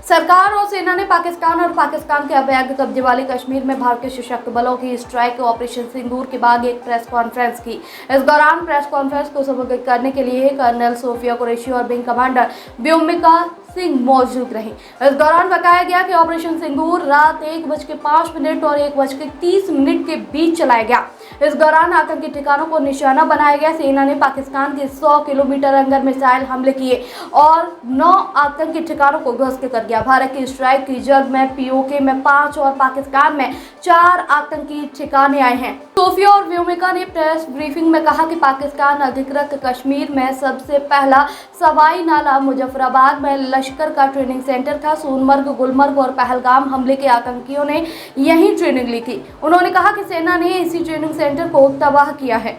सरकार और सेना ने पाकिस्तान के अवैध कब्जे वाले कश्मीर में भारतीय सशस्त्र बलों की स्ट्राइक ऑपरेशन सिंदूर के बाद एक प्रेस कॉन्फ्रेंस की। इस दौरान प्रेस कॉन्फ्रेंस को संबोधित करने के लिए कर्नल सोफिया कुरैशी और विंग कमांडर व्योमिका सिंह मौजूद रहे। इस दौरान बताया गया कि ऑपरेशन सिंदूर रात 1:05 और 1:30 के बीच चलाया गया। इस दौरान आतंकी ठिकानों को निशाना बनाया गया। सेना ने पाकिस्तान के 100 किलोमीटर अंदर मिसाइल हमले किए और 9 आतंकी ठिकानों को ध्वस्त कर दिया। भारत की स्ट्राइक की जद में पीओके में 5 और पाकिस्तान में 4 आतंकी ठिकाने आए हैं। सोफिया और व्योमिका ने प्रेस ब्रीफिंग में कहा कि पाकिस्तान अधिकृत कश्मीर में सबसे पहला सवाई नाला मुजफ्फराबाद में लश्कर का ट्रेनिंग सेंटर था। सोनमर्ग, गुलमर्ग और पहलगाम हमले के आतंकियों ने यही ट्रेनिंग ली थी। उन्होंने कहा कि सेना ने इसी ट्रेनिंग सेंटर को तबाह किया है।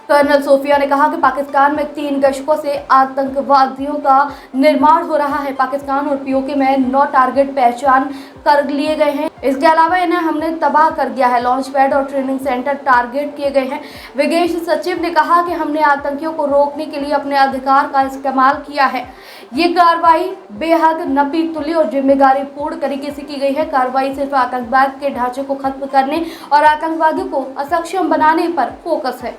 कर्नल सोफिया ने कहा कि पाकिस्तान में 3 दशकों से आतंकवादियों का निर्माण हो रहा है। पाकिस्तान और पीओके में 9 टारगेट पहचान कर लिए गए हैं। इसके अलावा इन्हें हमने तबाह कर दिया है। लॉन्च पैड और ट्रेनिंग सेंटर टारगेट किए गए हैं। विदेश सचिव ने कहा कि हमने आतंकियों को रोकने के लिए अपने अधिकार का इस्तेमाल किया है। ये कार्रवाई बेहद नपीतुली और जिम्मेदारी पूर्ण तरीके से की गई है। कार्रवाई सिर्फ आतंकवाद के ढांचे को खत्म करने और आतंकवादियों को असक्षम बनाने पर फोकस है।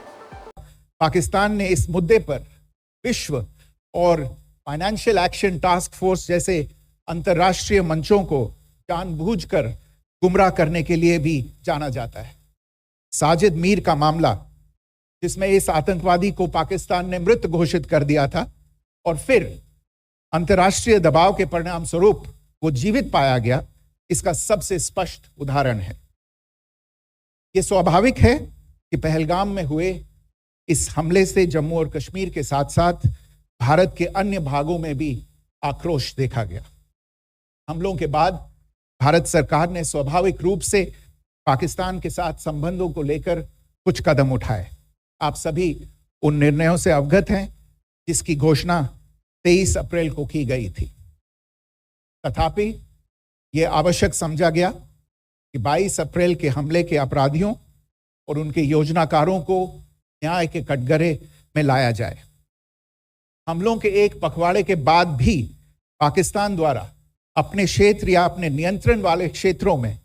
पाकिस्तान ने इस मुद्दे पर विश्व और फाइनेंशियल एक्शन टास्क फोर्स जैसे अंतर्राष्ट्रीय मंचों को जानबूझकर गुमराह करने के लिए भी जाना जाता है। साजिद मीर का मामला, जिसमें इस आतंकवादी को पाकिस्तान ने मृत घोषित कर दिया था और फिर अंतर्राष्ट्रीय दबाव के परिणाम स्वरूप वो जीवित पाया गया, इसका सबसे स्पष्ट उदाहरण है। ये स्वाभाविक है कि पहलगाम में हुए इस हमले से जम्मू और कश्मीर के साथ साथ भारत के अन्य भागों में भी आक्रोश देखा गया। हमलों के बाद भारत सरकार ने स्वाभाविक रूप से पाकिस्तान के साथ संबंधों को लेकर कुछ कदम उठाए। आप सभी उन निर्णयों से अवगत हैं जिसकी घोषणा 23 अप्रैल को की गई थी। तथापि यह आवश्यक समझा गया कि 22 अप्रैल के हमले के अपराधियों और उनके योजनाकारों को न्याय के कटघरे में लाया जाए। हमलों के एक पखवाड़े के बाद भी पाकिस्तान द्वारा अपने क्षेत्र या अपने नियंत्रण वाले क्षेत्रों में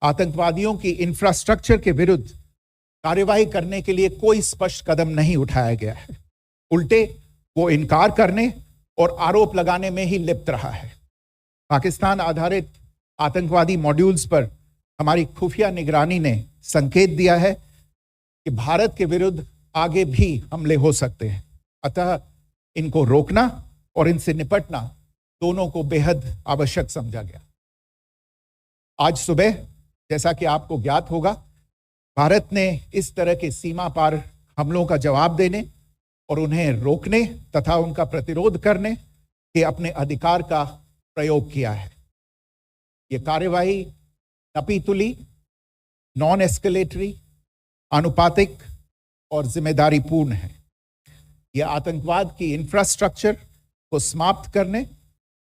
आतंकवादियों की इंफ्रास्ट्रक्चर के विरुद्ध कार्यवाही करने के लिए कोई स्पष्ट कदम नहीं उठाया गया है। उल्टे वो इनकार करने और आरोप लगाने में ही लिप्त रहा है। पाकिस्तान आधारित आतंकवादी मॉड्यूल्स पर हमारी खुफिया निगरानी ने संकेत दिया है कि भारत के विरुद्ध आगे भी हमले हो सकते हैं। अतः इनको रोकना और इनसे निपटना दोनों को बेहद आवश्यक समझा गया। आज सुबह, जैसा कि आपको ज्ञात होगा, भारत ने इस तरह के सीमा पार हमलों का जवाब देने और उन्हें रोकने तथा उनका प्रतिरोध करने के अपने अधिकार का प्रयोग किया है। यह कार्यवाही नपीतुली, नॉन एस्केलेटरी, अनुपातिक और जिम्मेदारी पूर्ण है। यह आतंकवाद की इंफ्रास्ट्रक्चर को समाप्त करने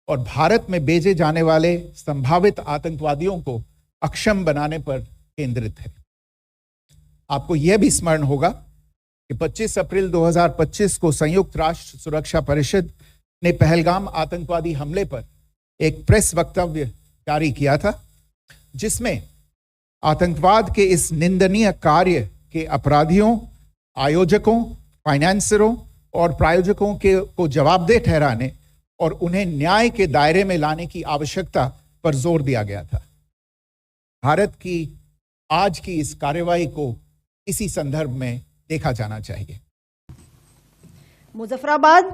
और भारत में भेजे जाने वाले संभावित आतंकवादियों को अक्षम बनाने पर केंद्रित है। आपको यह भी स्मरण होगा कि 25 अप्रैल 2025 को संयुक्त राष्ट्र सुरक्षा परिषद ने पहलगाम आतंकवादी हमले पर एक प्रेस वक्तव्य जारी किया था, जिसमें आतंकवाद के इस निंदनीय कार्य के अपराधियों, आयोजकों, फाइनेंसरों और प्रायोजकों को जवाबदेह ठहराने और उन्हें न्याय के दायरे में लाने की आवश्यकता पर जोर दिया गया था। भारत की आज की इस कार्यवाही को इसी संदर्भ में देखा जाना चाहिए। मुजफ्फराबाद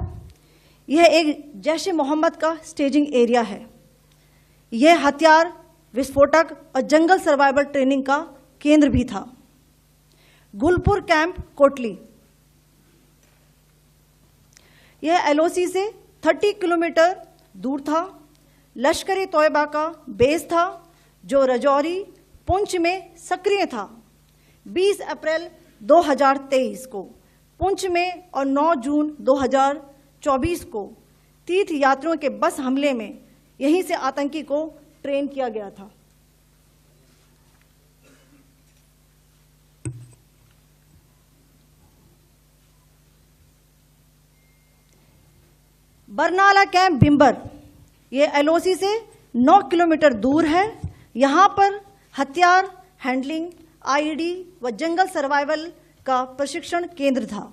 यह एक जैश-ए मोहम्मद का स्टेजिंग एरिया है। यह हथियार, विस्फोटक और जंगल सर्वाइवल ट्रेनिंग का केंद्र भी था। गुलपुर कैंप कोटली, यह एलओसी से 30 किलोमीटर दूर था। लश्कर-ए तोयबा का बेस था जो रजौरी, पुंछ में सक्रिय था। 20 अप्रैल 2023 को पुंछ में और 9 जून 2024 को तीर्थ यात्रियों के बस हमले में यहीं से आतंकी को ट्रेन किया गया था। बरनाला कैंप भिंबर, ये एलओसी से 9 किलोमीटर दूर है। यहाँ पर हथियार हैंडलिंग, आईईडी व जंगल सर्वाइवल का प्रशिक्षण केंद्र था।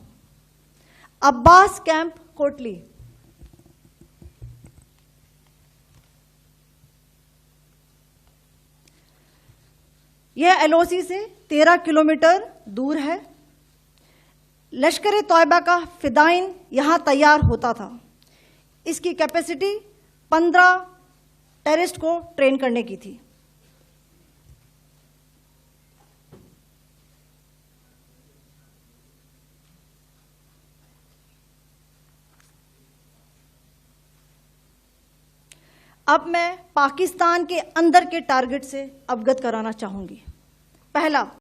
अब्बास कैंप कोटली, यह एलओसी से 13 किलोमीटर दूर है। लश्कर तोयबा का फिदाइन यहां तैयार होता था। इसकी कैपेसिटी 15 टेररिस्ट को ट्रेन करने की थी। अब मैं पाकिस्तान के अंदर के टारगेट से अवगत कराना चाहूंगी। पहला,